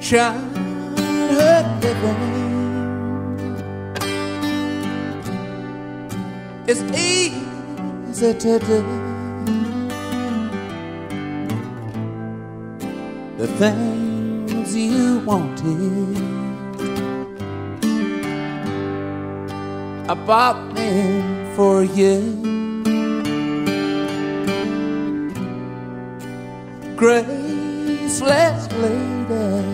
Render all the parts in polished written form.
sunshine hurt living. It's easy to do the things you wanted. I bought them for you. Graceless lady,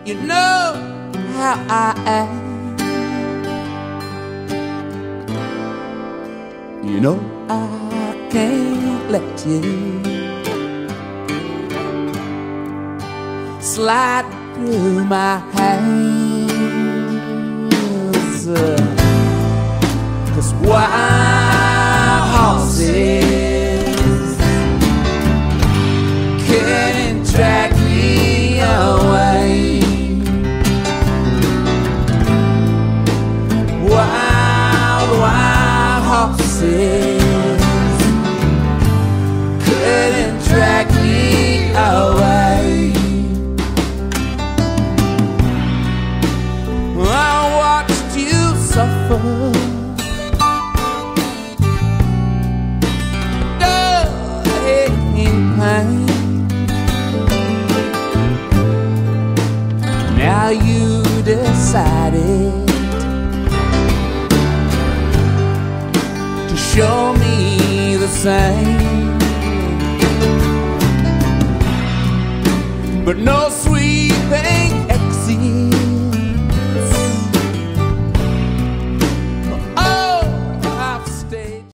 you know how I am. You know I can't let you slide through my hands, 'cause wild horses can't drag me away. Wild horses couldn't drag me away. I watched you suffer, in pain. Now you decided to show me the same, but no sweet thing